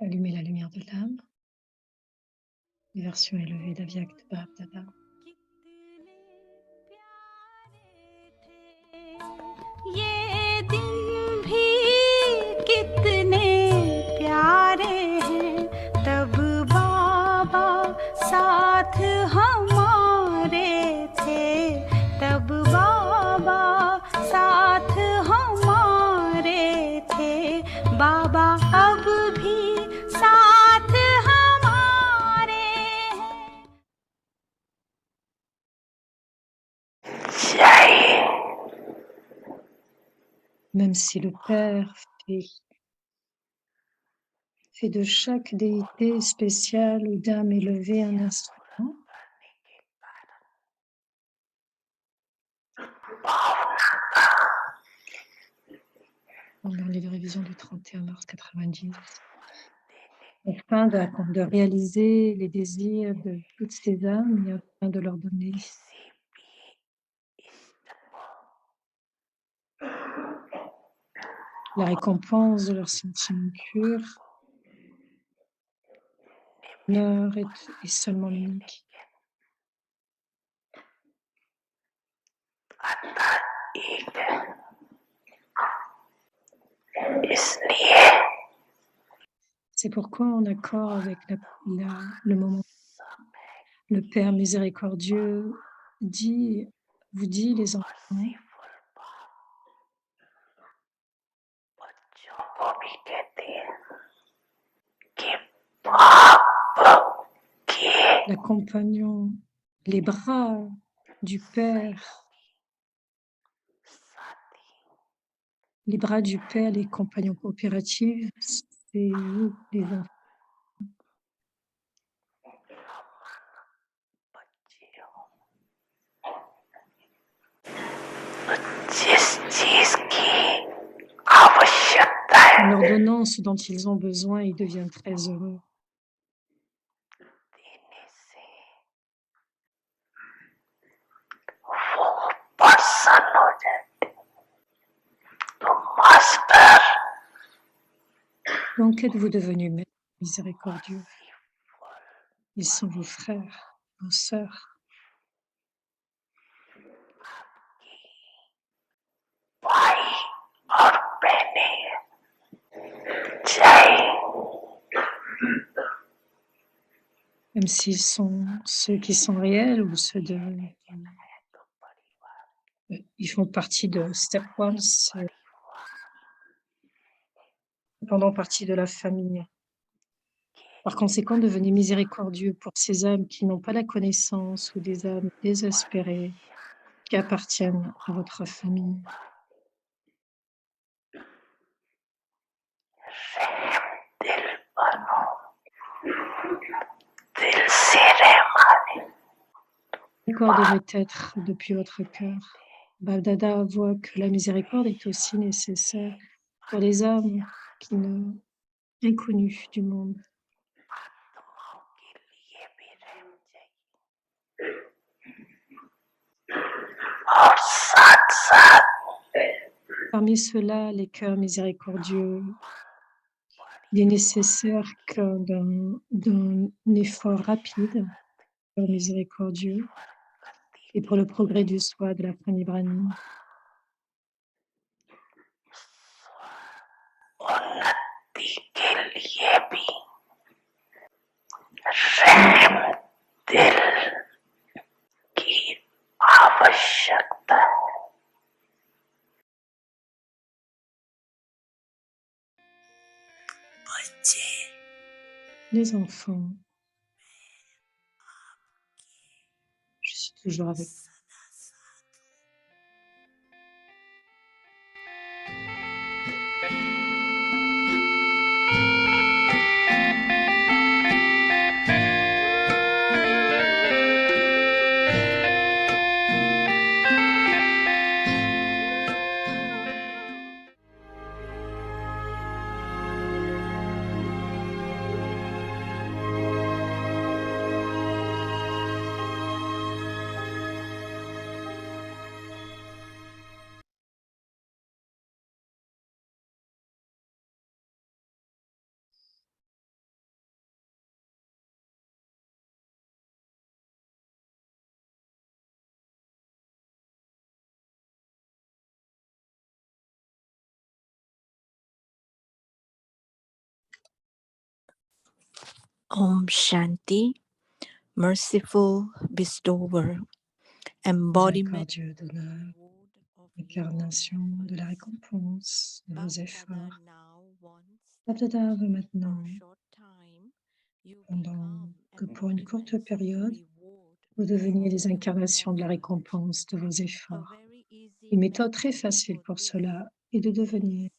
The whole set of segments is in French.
Allumer la lumière de l'âme, les versions élevées d'Avyakt Bhavdada. कितने प्यारे थे ये दिन भी कितने प्यारे हैं तब बाबा साथ हमारे थे तब बाबा साथ हमारे थे बाबा अब भी साथ हमारे हैं Même si le Père fait de chaque déité spéciale ou d'âme élevée un instrument, pendant les révisions du 31 mars 90, afin de réaliser les désirs de toutes ces âmes et afin de leur donner la récompense de leurs sentiments purs, l'honneur est seulement l'unique. C'est pourquoi, en accord avec le moment, le Père miséricordieux vous dit, les enfants, l'accompagnant, les bras du Père, les compagnons coopératifs, c'est vous, les enfants. En leur donnant ce dont ils ont besoin, ils deviennent très heureux. Donc, êtes-vous devenus maîtres miséricordieux? Ils sont vos frères, vos sœurs. Même s'ils sont ceux qui sont réels ou ceux ils font partie de Step One, c'est cependant partie de la famille. Par conséquent, devenez miséricordieux pour ces âmes qui n'ont pas la connaissance ou des âmes désespérées qui appartiennent à votre famille. Miséricorde devrait être depuis votre cœur. Bhavdada voit que la miséricorde est aussi nécessaire pour les âmes inconnues du monde. Parmi ceux-là, les cœurs miséricordieux, il est nécessaire d'un effort rapide, cœur miséricordieux, et pour le progrès du soi de la Pranibrani. Les enfants, je suis toujours avec vous. Om Shanti, merciful bestower, embodiment Miséricordieux donneur, reward of incarnation your de la efforts. récompense de vos Baba efforts. now wants Baptida veut that for maintenant, a short time you pendant become que pour une courte embodiments of période, reward vous deveniez of les your incarnations de la efforts. récompense de vos A efforts. very easy Une méthode très method facile for pour this cela est de devenir is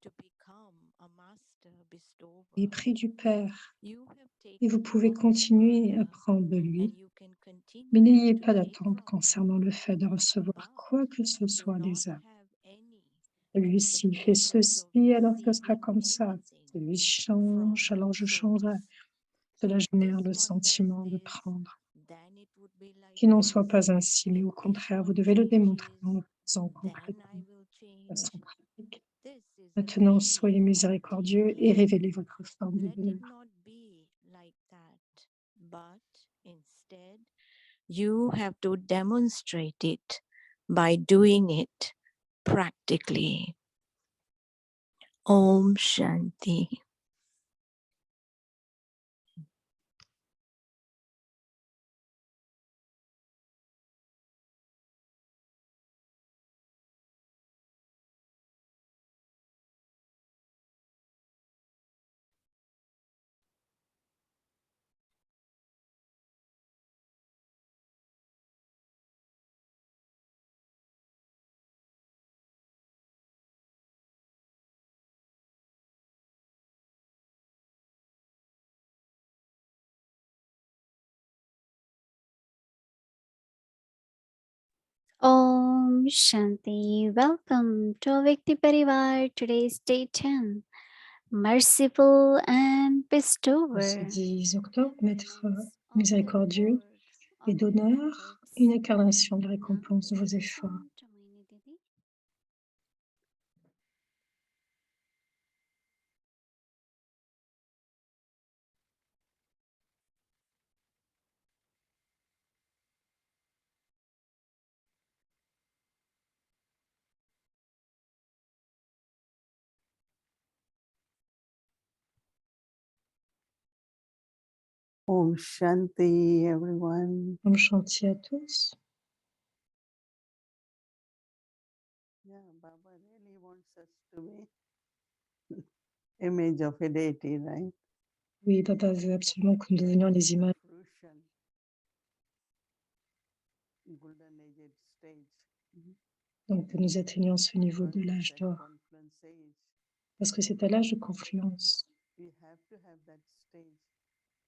to become a master bestower. l'épris du Père, You have et vous taken pouvez from the continuer à Father prendre de and lui, you can mais continue n'ayez to pas take d'attente from concernant le fait de him, recevoir quoi que ce but do soit not des âmes. have any Celui-ci fait expectations of ceci, alors ce sera receiving comme ça. anything Celui from change, alors je changerai. source. Cela If génère this le one does sentiment de this, prendre. then it would be like Qu'il n'en this. soit pas ainsi, mais If au this contraire, vous one devez le démontrer changes, en le faisant then I concrètement, will de change. façon pratique. This is a Maintenant, soyez meaning of miséricordieux et teaching. révélez votre forme de Let it bonheur. not be like that, but instead, you have to demonstrate it by doing it practically. Om Shanti. Om Shanti. Welcome to Vikti Parivar. Today's day 10. Merciful and En ce bestower. 10 octobre, Maître miséricordieux et d'honneur, une incarnation de la récompense de vos efforts. Om Shanti, everyone. Om Shanti à tous. Yeah, Baba really wants us to be image of a deity, right? Oui, Baba veut absolument que nous devenions les images. Fruition, golden age stage. Donc, que nous atteignions ce niveau de Because l'âge that d'or. confluence age, Parce que c'est à l'âge de confluence. we have to have that stage.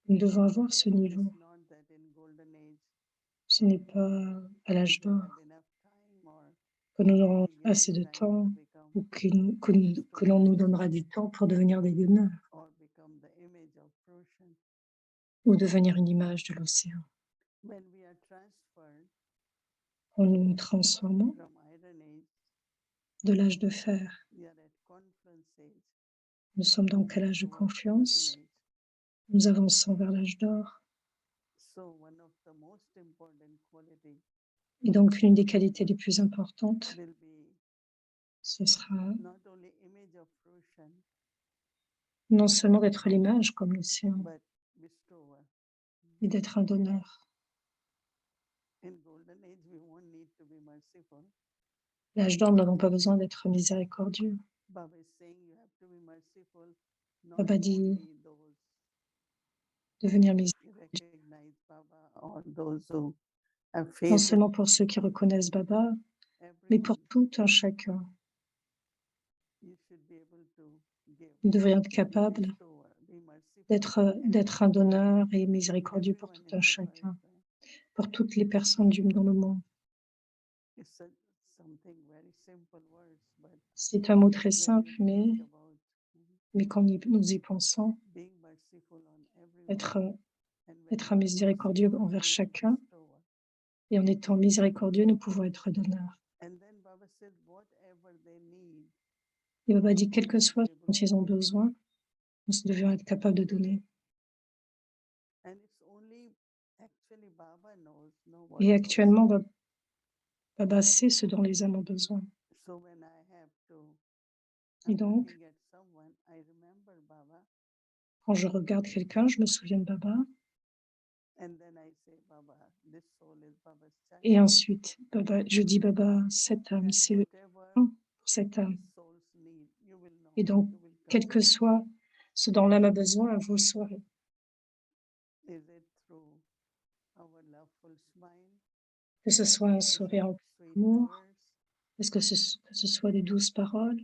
Nous devons avoir ce It niveau. is not that in golden age, Ce n'est pas à l'âge we d'or had enough time or que nous aurons we get assez de time to temps become ou que l'on nous donnera du temps pour devenir des donneurs or become the image of fruition. ou devenir une image de l'océan. When we are transferred En nous transformant from iron age, de l'âge de fer. we are at confluence age. Nous sommes donc à l'âge de Towards golden confiance. age. Nous avançons vers l'âge d'or. So one of the most important quality Et donc, l'une des qualités les plus importantes, will be ce sera not only image of fruition, non seulement d'être l'image comme l'océan, but bestower. mais d'être un donneur. In golden age, we won't need to be merciful. L'âge d'or, nous n'avons pas besoin d'être miséricordieux. Baba is saying you have to be merciful, not Baba dit only those devenir who miséricordieux, recognize Baba or those who have non faith in seulement pour ceux qui reconnaissent Baba, mais pour everyone. tout un chacun. You should be able to give, Nous devrions être be capables bestower, be merciful d'être un donneur et miséricordieux pour everyone tout in un the chacun, world. pour toutes les personnes dans le monde. It's something very simple words, but C'est un mot très when simple, we think about mais quand nous y pensons, being merciful on everyone être and when un we are miséricordieux merciful, envers we'll be chacun, bestower. et en étant miséricordieux, nous pouvons être donneurs. And then Baba said, whatever they need, Et Baba dit, quel que we should soit be ce able dont to ils ont give. besoin, nous devons être capables de donner. And it's only actually Baba knows, what Et those actuellement, need. Baba sait ce dont les âmes ont besoin. So when I have to, Et I'm donc, looking at someone, I remember Baba, Quand je regarde quelqu'un, je me souviens de Baba. And then I say, Baba, this soul is Baba's child. Et ensuite, Baba, je dis Baba, cette âme, Then c'est le whatever temps pour cette âme. these souls need, you will know. Et donc, You will quel come que to know. soit ce dont l'âme a besoin, vous le saurez. Is it through our loveful smile? Que ce soit un Is sourire it en sweet amour, words est-ce que ce soit des douces paroles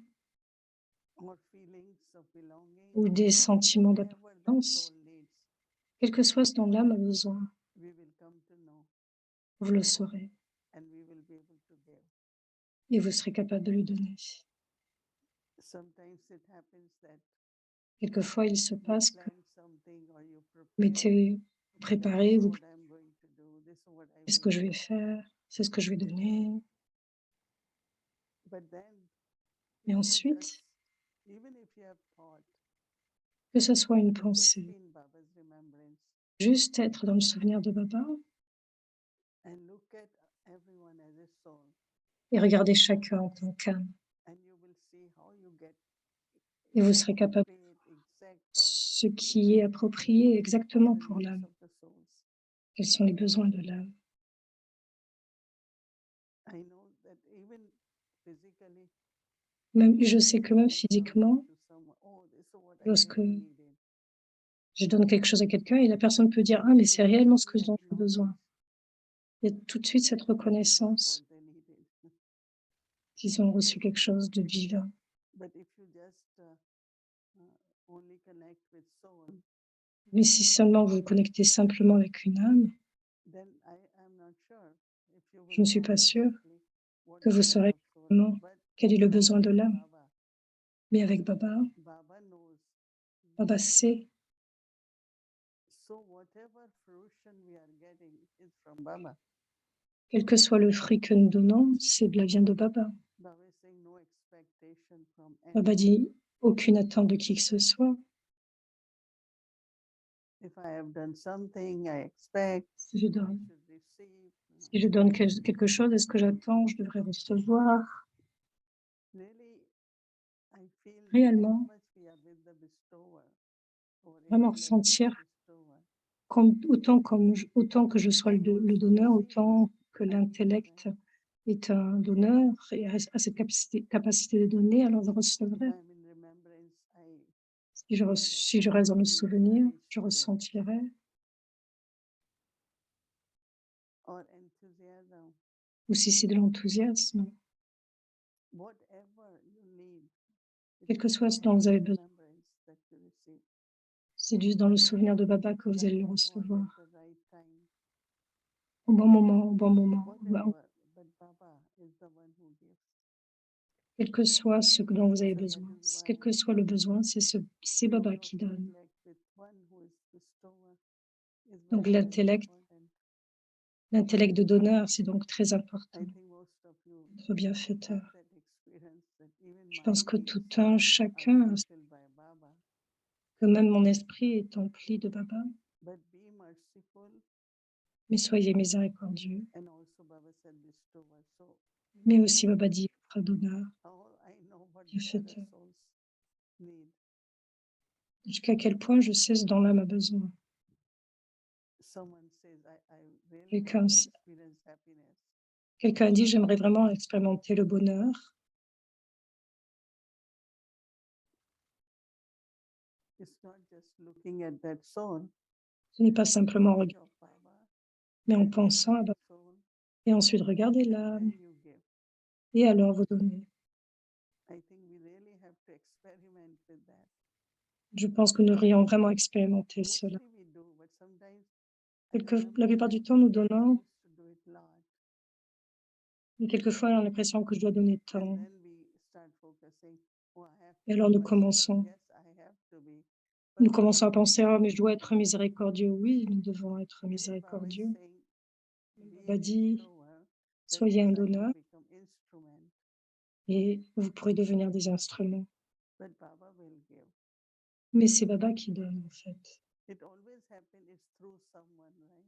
or feelings of belonging? ou des sentiments Whatever that d'appartenance, soul needs, quel que soit ce dont l'âme a besoin, we will come to know vous le saurez and we will be able to give. et vous serez capable de lui donner. Sometimes it happens that Quelquefois, il se you passe que plan something or you vous prepare mettez, vous that préparez, this is vous what I'm going to do, this is what I c'est ce will que je vais do. faire, c'est ce que je vais donner. But then, Et if you ensuite, just, even if you have thought que ce soit une to just pensée, be in Baba's remembrance juste être dans le souvenir de Baba and look at everyone as a soul, et regarder chacun en tant qu'âme. and you will see how you get Et vous serez capable appropriate, exact thoughts, ce qui est approprié exactement the pour needs l'âme. of the souls. Quels sont les besoins de l'âme? I know that even physically, Même, je sais que même say physiquement, something to someone, oh, this is what I lorsque really needed. je donne quelque chose à quelqu'un et la personne peut dire « Ah, mais c'est réellement ce que dont j'ai besoin ». Il y a tout de suite cette reconnaissance What they needed. qu'ils ont reçu quelque chose de divin. But if you just only connect with soul, Mais si seulement vous vous connectez simplement avec une âme, then I am not sure if you je will ne suis know pas sûre exactly what que the vous need saurez of soul is. exactement But quel est le besoin de with l'âme. Baba, Mais avec Baba, Baba knows. Baba sait. So whatever fruition we are getting is from Baba. Quel que soit le fruit que nous donnons, c'est de la vient de Baba. Baba is saying no expectation from Baba anyone. dit aucune attente de qui que ce soit. If I have done something, I expect Si je I donne, should receive. si je donne quelque chose, est-ce que j'attends, je devrais recevoir? Really, I feel that as Réellement, much we are with the bestower, or vraiment intellect with the ressentir bestower, autant que je sois le donneur, autant que l'intellect est un donneur et a cette capacité de donner, alors je if recevrai. I'm in remembrance, I Si je reste dans le souvenir, je ressentirai. or enthusiasm, Ou si c'est de l'enthousiasme, whatever you need, quel que soit ce dont vous avez besoin, remembrance that you receive. c'est juste dans le souvenir de Baba que vous allez le Right point recevoir. at the right time, Au bon moment, au bon moment. whatever. But Baba is the one who gives. Quel que soit ce dont vous avez So that besoin, is quel why que soit le besoin, c'est Baba your qui donne. intellect with one who is bestower is Donc very, very l'intellect important. de donneur, c'est donc très important. I think most of you Être bienfaiteur. have that experience that even Je my pense que needs tout un, chacun, are fulfilled by Baba. que même mon esprit est empli de Baba. But be merciful, Mais soyez miséricordieux. and also Baba said bestower. So Mais aussi Baba dit être donneur, how I know what the bienfaiteur. other souls need. Jusqu'à quel point je sais ce dont l'âme a besoin. Someone says, I really Quelqu'un want to experience happiness. Quelqu'un dit, j'aimerais vraiment expérimenter le bonheur. It's not just looking at that soul, Ce n'est pas simplement think regarder, of Baba, mais en pensant à Baba. soul, Et ensuite regarder and l'âme. then you give. Et alors vous donnez. I think we really have to experiment with that. Je pense que nous devrions vraiment expérimenter cela. Mostly we do, but sometimes I La remember plupart that du temps, nous I donnons, used to do it lot. mais quelquefois, on a l'impression que je dois donner And tant. then we start focusing, oh, I have Et to alors be nous merciful. commençons. Yes, I have to be. But Nous what commençons à Baba penser, is oh, mais je saying, dois être miséricordieux. Oui, nous devons être even Baba is miséricordieux. saying, be Baba a dit, bestower, that soyez un means I donneur can become instrument. et vous pourrez devenir des instruments. But Baba will give. Mais c'est Baba qui donne, en fait. It always happens, it's through someone, right?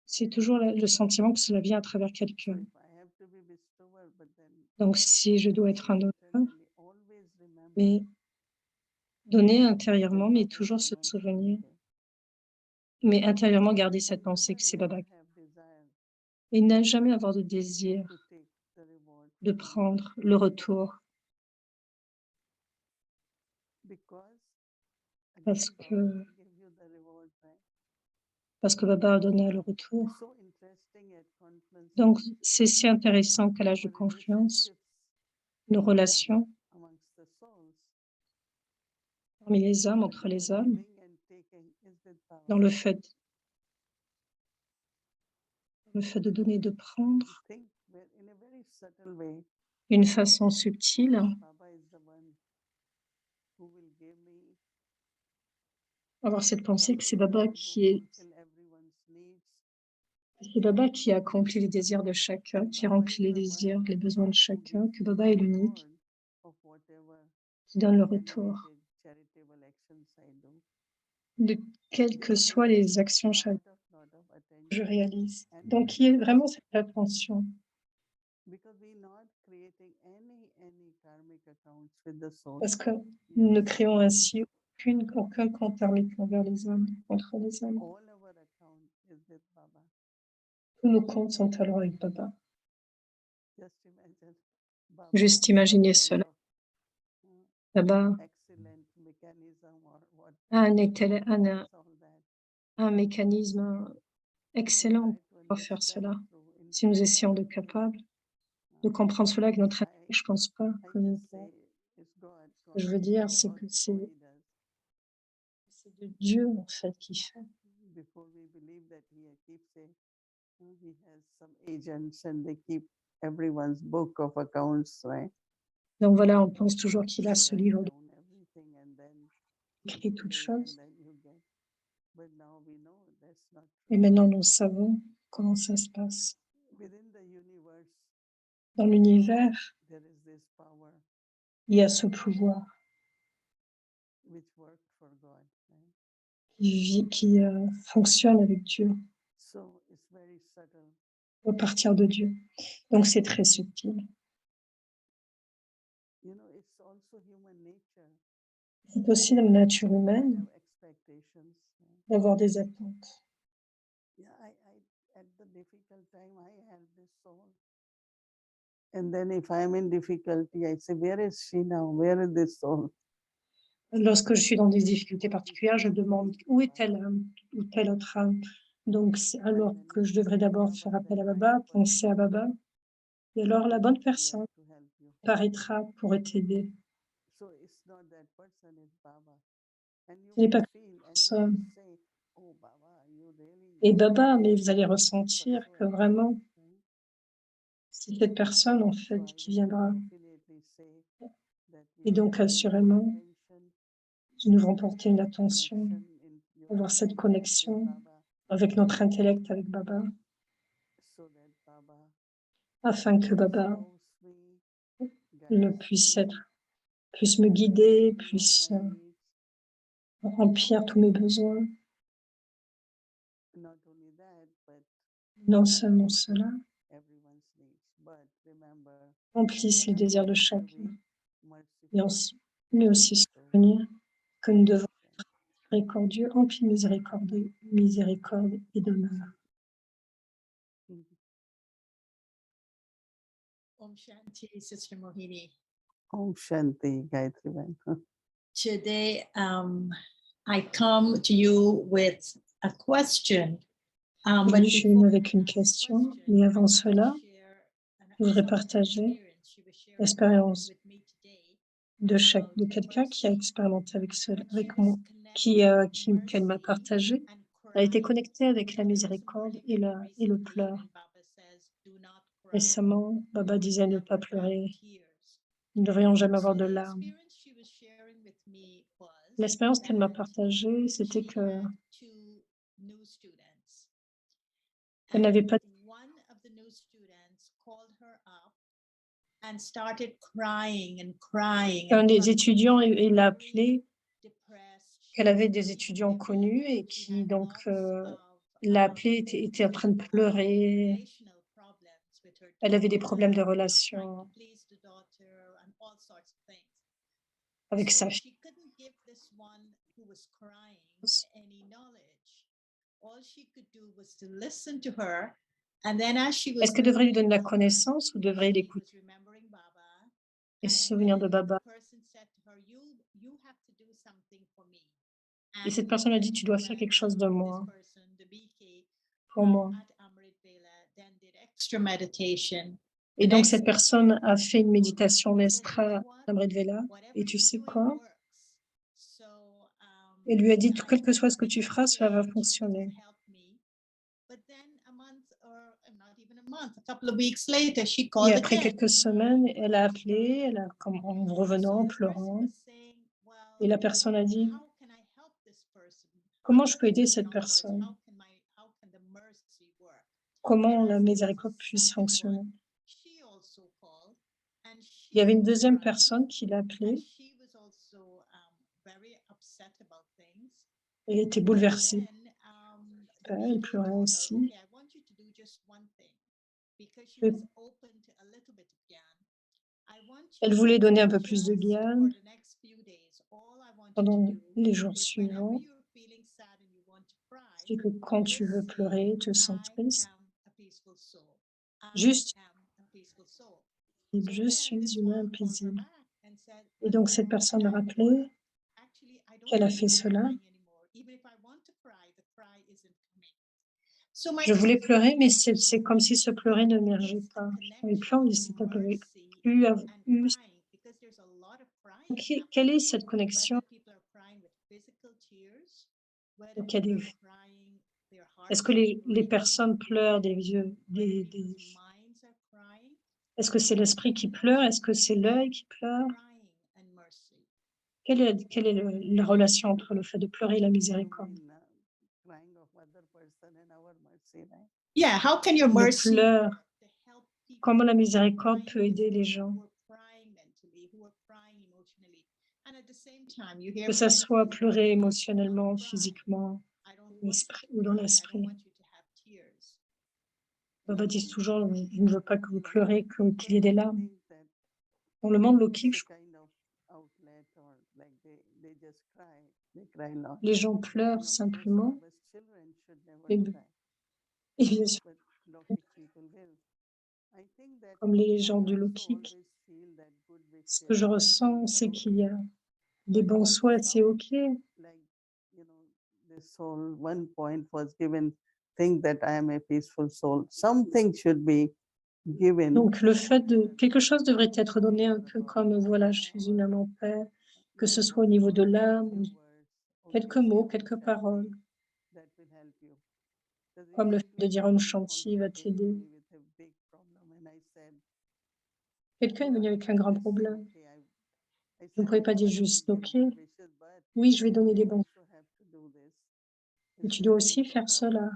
C'est toujours le sentiment que cela vient à travers So quelqu'un. if I have to be bestower, but then Donc, si je dois être un donneur, internally always remember mais Donner intérieurement, mais toujours se Baba is souvenir, okay. mais intérieurement garder cette And pensée never que c'est ever Baba. have desire Et ne jamais avoir de désir to take the reward de from Baba. prendre le retour, Because parce again, Baba que, will give you the reward, right? parce que Baba a donné le retour. It's so interesting at confluence Donc, time, c'est si intéressant qu'à l'âge de our confluence, relationships nos relations amongst the souls, parmi les hommes, our entre les hommes, giving and taking is with Baba. dans le fait de donner et de prendre, Think in a very subtle way, d'une façon subtile, Baba is the one who will give me, avoir cette pensée que Baba is the one who fulfill everyone's needs. c'est Baba qui accomplit les désirs de chacun, qui Baba remplit is les the désirs, one les besoins de who chacun, gives que me Baba est the l'unique, reward of whatever qui donne le retour animated charitable actions I do. de quelles que Which soient les deserve actions lot que of je attention. réalise. And Donc, il y a vraiment cette attention, because we're not creating any karmic accounts with the soul. parce que We nous are ne créons simply ainsi aucun compte karmique envers les hommes, contre les hommes. all our account is with Baba. Tous nos comptes sont alors avec Baba. Just imagine Baba Juste has some imaginez kind cela. of Baba excellent mechanism or what a un organize all that. mécanisme excellent Try to pour faire understand cela. through Si nous essayons de intellectually. capables de comprendre cela avec notre intellect, je pense pas I que nous just say it's God. Ce que je God veux dire, is c'est God, que so He does. c'est de Dieu, en fait, qui fait. Before we believe that He keeps He has some agents and they keep everyone's book of accounts, right? Donc voilà, on pense toujours qu'il a They ce write livre down everything and then écrit toutes calculate and choses. then you get. But now we know that's not Et true. maintenant, nous savons comment ça se passe. Within the universe, Dans l'univers, there is this power il y a ce pouvoir which worked for God, right? qui fonctionne avec Dieu, So it's very subtle. à partir de Dieu. Donc c'est très subtil. You know, it's also human nature C'est aussi dans la nature to humaine have expectations. d'avoir des attentes. Yeah, at the difficult time, I had this soul. And then if I'm in difficulty, I say, where is she now? Where is this soul? Lorsque je suis dans des difficultés particulières, je demande où est telle âme ou telle autre âme. Donc, alors que je devrais d'abord faire appel à Baba, penser à Baba, et alors la bonne personne To help you. paraîtra pour t'aider. So it's not that person, it's Baba. And you Ce n'est will pas feel and you personne. will say, oh Baba, you really Et Baba, mais vous allez are ressentir que persuaded, vraiment, right? c'est cette personne, en So fait, I qui will viendra. definitely say that we Et donc, should bring our assurément, attention, nous devons porter une connection attention, in your avoir cette intellect with connexion Baba, avec notre intellect, avec Baba, so that Baba afin que Baba shows me, le guides puisse me guider, me, puisse all my needs. remplir tous mes besoins. Not only that, but Non seulement cela, everyone's needs. But remember, remplisse les désirs de we have to chacun, be mais aussi se souvenir que nous devons merciful. être miséricordieux, remplis miséricorde et d'honneur. Om Shanti, Sister Mohini. Om Shanti, Gayatri Ben. Today, I come to you with a question. But Aujourd'hui, je suis venue before avec une I ask question, question, mais avant I cela, share je voudrais someone's partager experience. She was sharing l'expérience with me today de about quelqu'un qui a mercy. expérimenté When she avec was moi, qu'elle m'a connecting partagé. and Elle a été crying, connectée avec la and there was a miséricorde moment et le recently pleur. when Baba says, "Do not cry." Récemment, Baba disait ne Never pas have pleurer. tears. Nous ne devrions jamais avoir So de the larmes. experience she was sharing with me was L'expérience qu'elle m'a that partagée, c'était she que had two new students. elle n'avait pas One of the new students called her up and started crying and crying. un And des crying. étudiants She was et l'a very appelée depressed. She qu'elle avait was des very étudiants heavy. connus et She qui had donc lots of, l'a appelée, était en train de pleurer. relational problems with her Elle avait des daughter, problèmes de trying to relation please the daughter and all sorts of things. avec So sa fille. she couldn't give give this one who was crying any knowledge. All she could do was to listen to her. And then as she was Est-ce qu'elle devrait lui donner la listening to her, connaissance ou devrait she l'écouter was remembering Baba. et And se souvenir de then Baba? the person said to her, you have to do something for me. Et cette And personne a dit, tu dois when faire quelque chose de this moi, person, the BK, pour moi. at Amrit Vela, then did extra meditation. Et The donc, next cette personne a fait une méditation said, extra "You know what? à Amrit Vela. Whatever Et tu you're sais doing quoi? works." So, Elle lui a dit, I quel que soit ce at que the tu feras, cela va stage, it fonctionner. helped me. But then a month, or not even a month, a couple of weeks later, she Et called après again. quelques semaines, elle a appelé, elle a, en revenant, en So the person pleurant. was saying, well, Et la personne a dit, how can I help this person? comment je peux aider In cette other words, personne? how can the mercy work? Comment And la as there was miséricorde a puisse second fonctionner? one, she also called, and Il y she avait une was deuxième crying, personne qui l'a and appelée. she was also very upset about things. Elle était But bouleversée. then the Elle BK pleurait told her, aussi. okay, I want you to do just one thing, because she Et was open to a little bit of gyan. I want you elle to voulait donner un peu plus de just gyan for the next few days, all I want you to pendant do les jours is whenever suivants. you're feeling sad and you want to cry, C'est que quand tu just veux say, pleurer, te sens I triste, am a peaceful soul. I juste, am a peaceful soul. So je then suis this humain one called her paisible. back and said, Et but donc cette personne a that rappelé worked. Actually, I don't qu'elle a feel fait like cela. crying anymore. Even if I want to cry, the cry isn't coming. So my Je voulais pleurer, mais question c'est comme si ce pleurer n'émergeait is the pas. Je n'avais plus connection envie, to c'était un peu mercy plus and eu. crying, because there's a lot of crying Quelle est happening. cette connexion? Whether people are crying with physical tears, whether Donc, il y a people des- are crying, their hearts Est-ce que are les breaking, personnes pleurent des yeux, whether people's minds are crying. Est-ce que c'est l'esprit qui pleure? Est-ce que c'est l'œil qui pleure? Crying and mercy. Quelle est la relation entre le fait de pleurer et la miséricorde? Crying of other person and our mercy, right? Yeah, how can your Le mercy pleur, work to help people comment la who are miséricorde crying peut aider les physically, gens? who are crying mentally, who are crying emotionally, and at the same time you hear Que ça people soit saying, pleurer "I don't émotionnellement, cry. physiquement, I don't want you to ou dans cry. I don't l'esprit. want you to have tears." Baba dit toujours, je ne veux pas que vous pleurez, qu'il y ait Because des I larmes. think that Dans le monde it's lokique, a kind of outlet, or like they just cry, they cry a lot. les gens You pleurent know, of course, simplement. Baba's children should never Et, cry, et bien sûr, but Lokic people will. I think that comme les I gens du also lokique, always feel that good ce que je wishes and ressens, things c'est are qu'il y okay. a des But bons souhaits, c'est some, OK. like, you know, this soul, one point was given, think that I am a peaceful soul. Something should be given. Donc, le fait de quelque chose devrait être donné un peu comme voilà, je suis une âme en paix, que ce soit au niveau de l'âme, ou quelques mots, quelques paroles, comme le fait de dire Om Shanti va t'aider. Quelqu'un est venu avec un grand problème. Vous ne pouvez pas dire juste OK, oui, je vais donner des bons. Et tu dois aussi faire cela.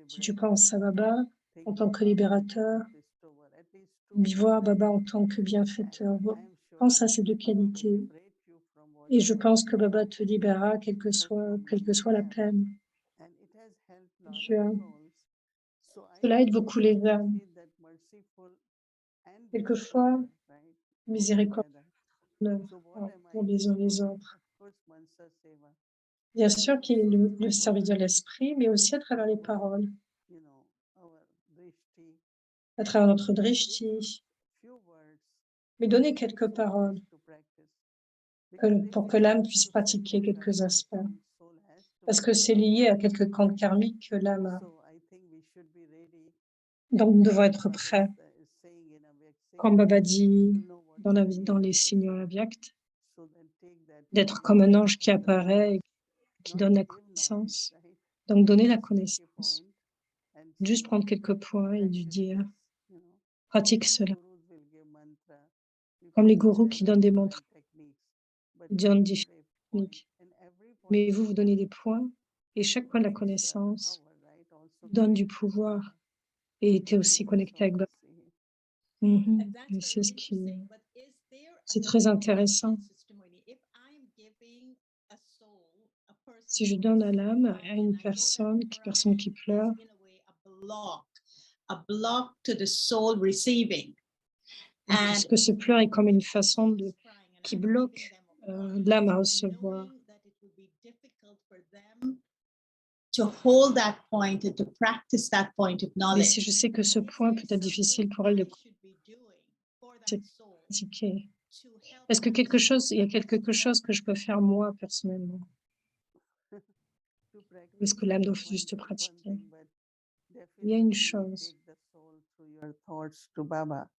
Si tu penses à Baba en tant que libérateur, voir Baba en tant que bienfaiteur, pense à ces deux qualités. Et je pense que Baba te libérera, quelle que soit la peine. Cela aide beaucoup les âmes. Quelquefois, miséricorde pour les uns les autres. Bien sûr qu'il y a le service de l'esprit, mais aussi à travers les paroles, à travers notre drishti. Mais donner quelques paroles pour que l'âme puisse pratiquer quelques aspects. Parce que c'est lié à quelques comptes karmiques que l'âme a. Donc, nous devons être prêts. Comme Baba dit dans les signes avyakts, d'être comme un ange qui apparaît et qui donne la connaissance. Donc, donner la connaissance. Juste prendre quelques points et lui dire, pratique cela. Comme les gourous qui donnent des mantras, ils donnent des techniques. Mais vous, vous donnez des points et chaque point de la connaissance donne du pouvoir et était aussi connecté avec Baba. Et c'est ce qui c'est très intéressant. Si je donne à l'âme à une personne qui pleure, a block to the soul receiving. parce que ce pleur est comme une façon qui bloque l'âme à recevoir. difficult for them to hold that point and to practice that point of Mais si knowledge. je sais que ce Is point there peut être difficile pour elle de something I should be doing for that soul pratiquer, to help est-ce que that quelque soul chose, il y a progress quelque to chose that que je peux faire moi personnellement? To Ou est-ce practice que l'âme that doit point juste is one pratiquer? thing, but Il y a une definitely you chose. take the soul through your thoughts to Baba.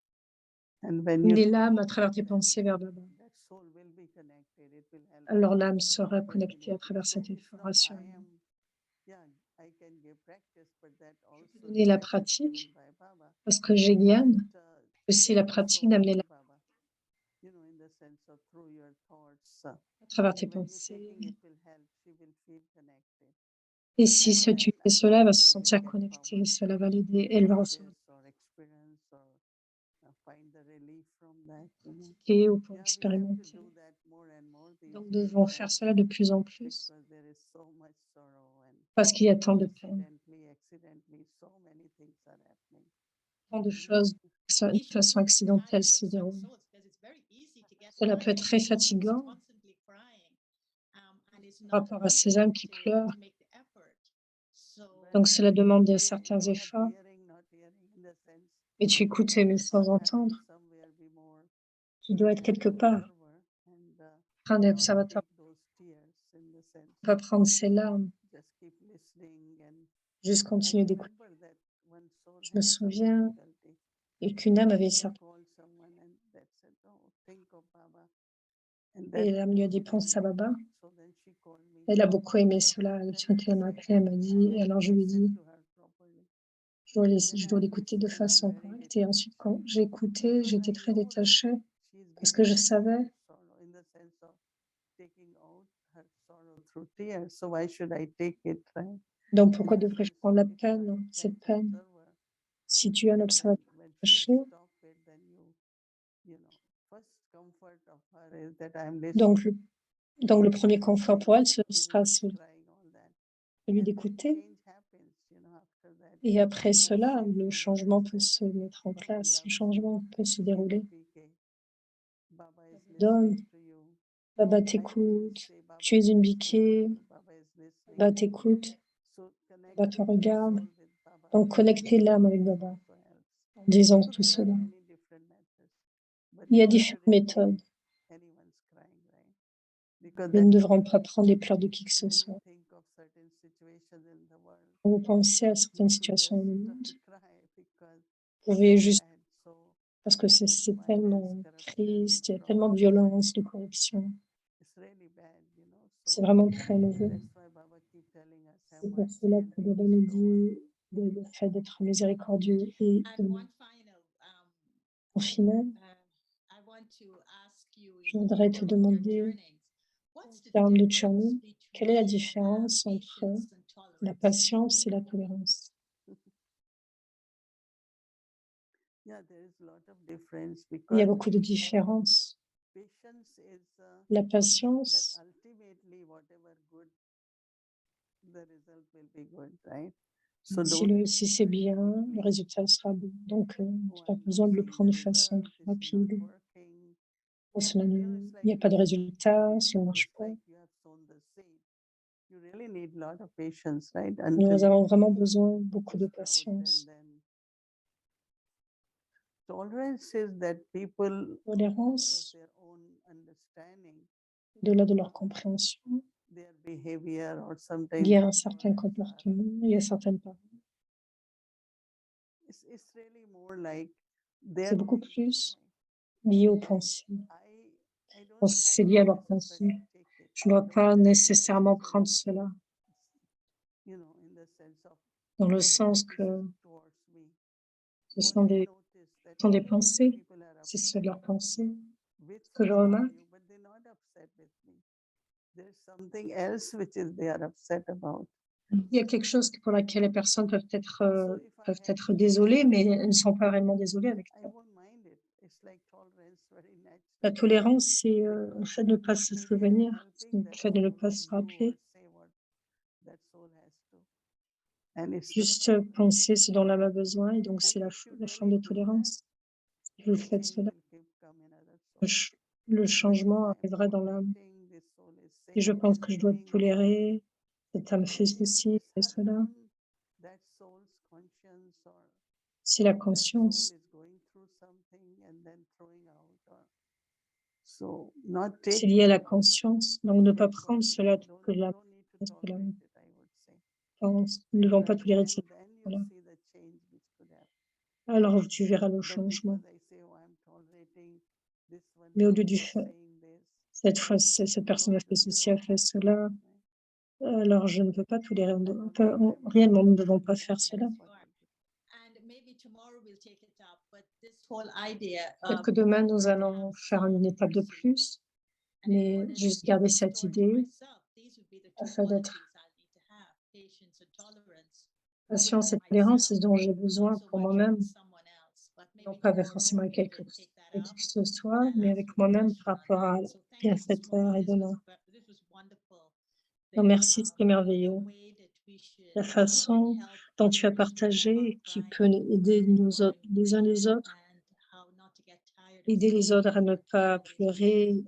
And when you Amener take l'âme à it, travers tes then pensées vers Baba. that soul will be connected. It will help Alors you l'âme sera connectée à definitely. travers So cette it's not information. I am, yeah, I can give practice, but that also Donner la practice given pratique by Baba. parce que j'ai Gyan, But, aussi la take the pratique soul d'amener to la Baba, in the sense of through your thoughts. à travers tes And when you're pensées. taking, it will help. She will feel connected. Et si And ce tu then fais cela, elle va se she will sentir get connectée, power cela va to l'aider, elle va recevoir practice or experience or find the relief from that. pratiquer ou pour Yeah, we have to expérimenter. do that more and more these Donc nous days, devons faire cela de plus en plus because there is so much sorrow and parce qu'il y a tant de peine, accidentally, so many things are happening. tant de choses de façon accidentelle se déroulent. Cela peut être très fatigant par rapport à ces âmes qui pleurent. Donc cela demande de certains efforts. Et tu écoutes mais sans entendre. Tu dois être quelque part, un observateur. On va prendre ces larmes, juste continuer d'écouter. Je me souviens qu'une âme avait certaines. Et l'âme lui a dit pense à Baba. Elle a beaucoup aimé cela. Quand elle m'a appelé, elle m'a dit, et alors je lui ai dit, je dois l'écouter de façon correcte. Et ensuite, quand j'ai écouté, j'étais très détachée parce que je savais. Donc pourquoi devrais-je prendre la peine, cette peine? Si tu es un observateur détaché, donc le premier confort pour elle, ce sera celui d'écouter. Et après cela, le changement peut se mettre en place, le changement peut se dérouler. Donne, Baba t'écoute, tu es une biquée, Baba t'écoute, Baba te regarde. Donc connecter l'âme avec Baba en disant tout cela. Il y a différentes méthodes. Mais nous ne devrons pas prendre les pleurs de qui que ce soit. Quand vous pensez à certaines situations dans le monde, vous pouvez juste, parce que c'est tellement triste, il y a tellement de violence, de corruption. C'est vraiment très mauvais. C'est pour cela que Baba nous dit le fait d'être miséricordieux et en final, je voudrais te demander, en termes de churning, quelle est la différence entre la patience et la tolérance? Il y a beaucoup de différences. La patience, si c'est bien, le résultat sera bon. Donc, tu n'as pas besoin de le prendre de façon très rapide. Il n'y a pas de résultat, ça ne marche pas. Nous avons vraiment besoin de beaucoup de patience. Tolérance, au-delà de leur compréhension, il y a un certain comportement, il y a certaines paroles. C'est beaucoup plus lié aux pensées. C'est lié à leurs pensées. Je ne dois pas nécessairement prendre cela dans le sens que ce sont des pensées, c'est ce leurs pensées. Ce que je remarque, il y a quelque chose pour laquelle les personnes peuvent être désolées, mais elles ne sont pas réellement désolées avec ça. La tolérance, c'est le fait de ne pas se souvenir, le fait de ne pas se rappeler. Juste penser ce dont l'âme a besoin, et donc c'est la forme de tolérance. Si vous faites cela, le changement arrivera dans l'âme. Si je same pense que je dois thing, tolérer, cette femme fait if ceci, fait it's cela. that soul's conscience or Si la that soul conscience, is going through something and then throwing out or so not c'est take lié à la that conscience, donc ne pas that prendre one. cela Don't que la don't need to conscience que la tolerate it, I would say. pense. Nous ne devons pas Right? tolérer de cette Then you façon-là. see the change which could happen. Alors tu verras le But changement. because I say, oh, I'm tolerating this one Mais au lieu person du is fait, saying this, cette fois, cette personne a fait ceci, a fait cela, alors je ne peux pas tolérer. Réellement, nous ne devons pas faire cela. And maybe tomorrow we'll take it up, but this whole idea Peut-être of que demain, nous allons faire une étape de plus, mais juste garder cette idée afin d'être patience et tolérance, c'est ce dont j'ai besoin pour moi-même, non pas avec forcément avec qui que ce soit, mais avec moi-même par rapport à bienfaiteur et donneur. Donc, merci, c'était merveilleux. La façon dont tu as partagé, qui peut aider nous autres, les uns les autres, aider les autres à ne pas pleurer,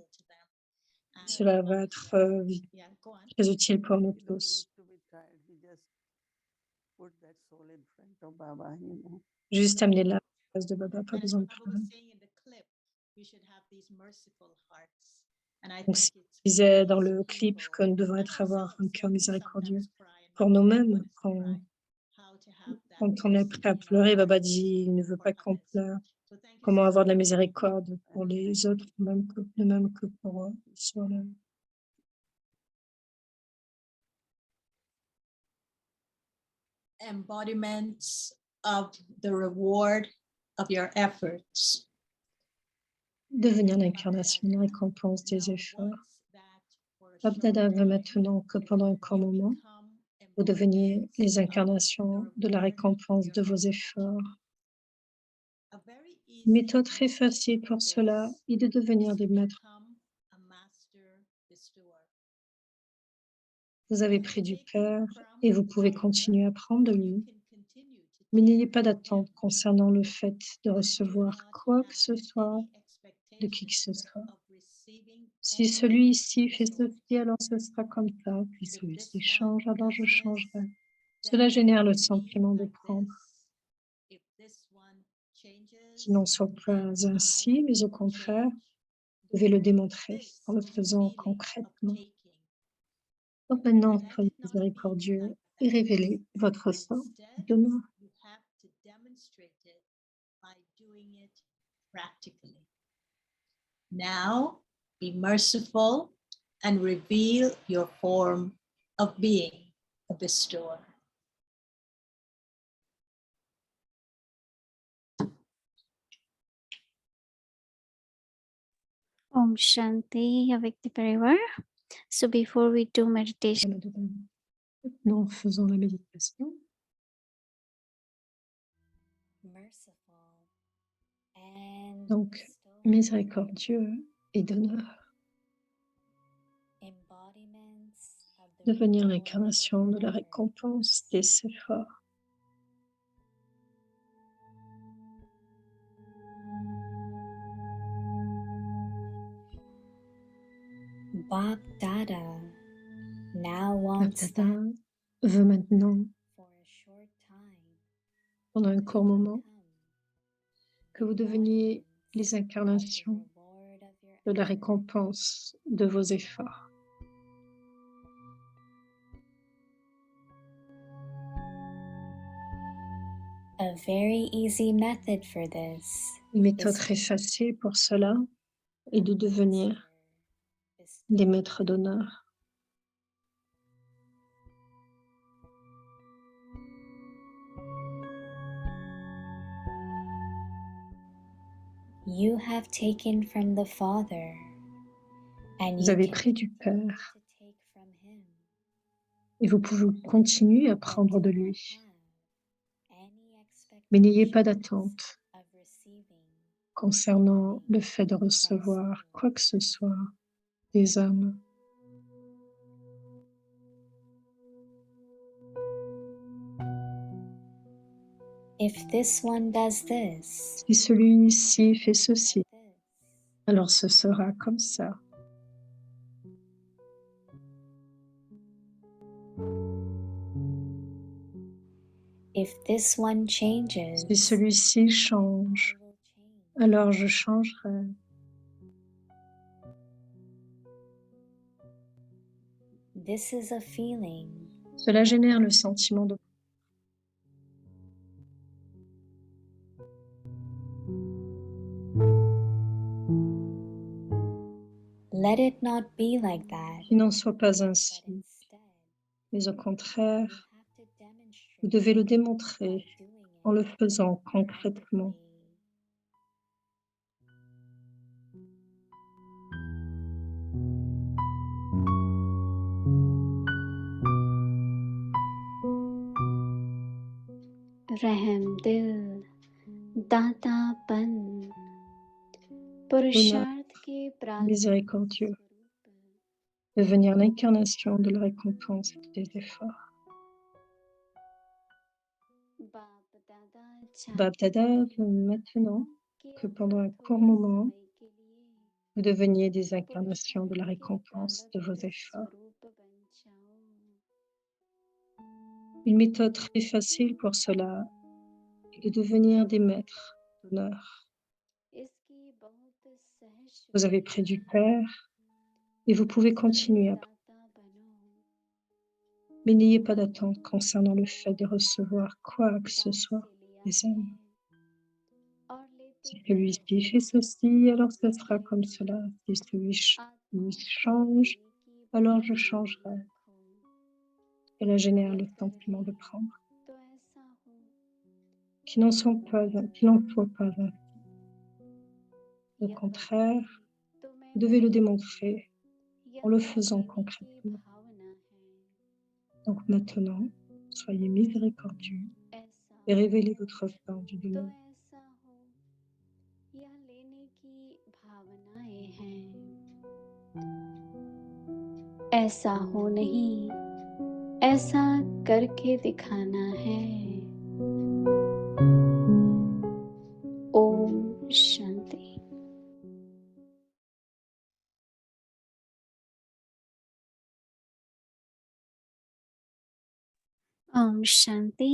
cela va être très utile pour nous you don't tous. need to be tired. We just put that soul in front of Baba, you know. Juste amener la place de Baba, pas besoin de pleurer. Donc, ce qu'il disait dans le clip que nous devons avoir un cœur miséricordieux pour nous-mêmes. Quand on est prêt à pleurer, Baba dit il ne veut pas qu'on pleure. Comment avoir de la miséricorde pour les autres, de même que pour soi-même. Embodiments of the reward of your efforts. Devenir l'incarnation, la récompense des efforts. Babdada veut maintenant que pendant un court moment, vous deveniez les incarnations de la récompense de vos efforts. Une méthode très facile pour cela est de devenir des maîtres. Vous avez pris du Père et vous pouvez continuer à prendre de lui, mais n'ayez pas d'attente concernant le fait de recevoir quoi que ce soit de qui que ce soit. Si celui-ci fait ceci, alors ce sera comme ça, puis celui-ci change, alors je changerai. Cela génère le sentiment de prendre, qui n'en soit pas ainsi, mais au contraire, vous devez le démontrer en le faisant concrètement. Donc maintenant, soyez miséricordieux et révélez votre forme demain. Now, be merciful and reveal your form of being a bestower. Om Shanti, Avyakti Parivar. So before we do meditation, Maintenant, faisons la méditation. Donc, miséricordieux et donneur. Devenir l'incarnation de la récompense des efforts. Bab Dada now wants Babdada veut maintenant, for a short time, pendant un court moment, que vous deveniez les embodiments of the incarnations reward of your de la effort. récompense de vos efforts. A very easy method for this Une méthode très facile pour cela est de devenir des maîtres d'honneur. You have taken from the Father, and Vous you avez can pris du continue Père to take from Him. et vous pouvez continuer à But prendre do de not lui. have any Mais n'ayez pas expectations d'attente of receiving concernant le fait de recevoir quoi que ce soit des hommes. If this one does this, Si celui-ci fait ceci, like this, alors ce sera comme ça. If this one changes, Si celui-ci change, I will change. alors je changerai. This is a feeling. Cela génère le sentiment de Let it not be like that, qu'il n'en soit pas but ainsi, instead, mais au you contraire, have to demonstrate vous devez le by démontrer doing en le it faisant concrètement. practically. रहम दिल दातापन पुरुषार्थ के प्रालब्ध Miséricordieux, स्वरूप devenir l'incarnation de la récompense des efforts. बाप दादा Bab Dada veut maintenant que pendant un court थोड़े moment, समय के लिए vous deveniez des incarnations de la पुरुषार्थ के récompense de vos प्रालब्ध efforts. स्वरूप बन जाओ Une méthode très facile pour cela est de devenir des maîtres d'honneur. इसकी बहुत सहज Vous avez pris du Père et vous pouvez continuer à prendre. दाता बनो Mais n'ayez pas d'attente concernant le fait de recevoir quoi que ce बाप soit से लिया des है hommes. और लेते Si भी celui-ci fait रहो ceci, alors ce sera comme cela. Si celui-ci आत्मा को change, लेने की alors je भावना changerai. रखो Cela génère le यदि sentiment de prendre. तो ऐसा हो Qu'il n'en soit pas un. Au यह contraire, वही तो मैं vous devez le नहीं démontrer en यह le लेने faisant की concrètement. भावना है Donc maintenant, soyez miséricordieux ऐसा et हो révélez votre forme du तो démon. ऐसा हो यह लेने की भावनाएं हैं ऐसा हो नहीं ऐसा करके दिखाना है ओम शांति ओम शांति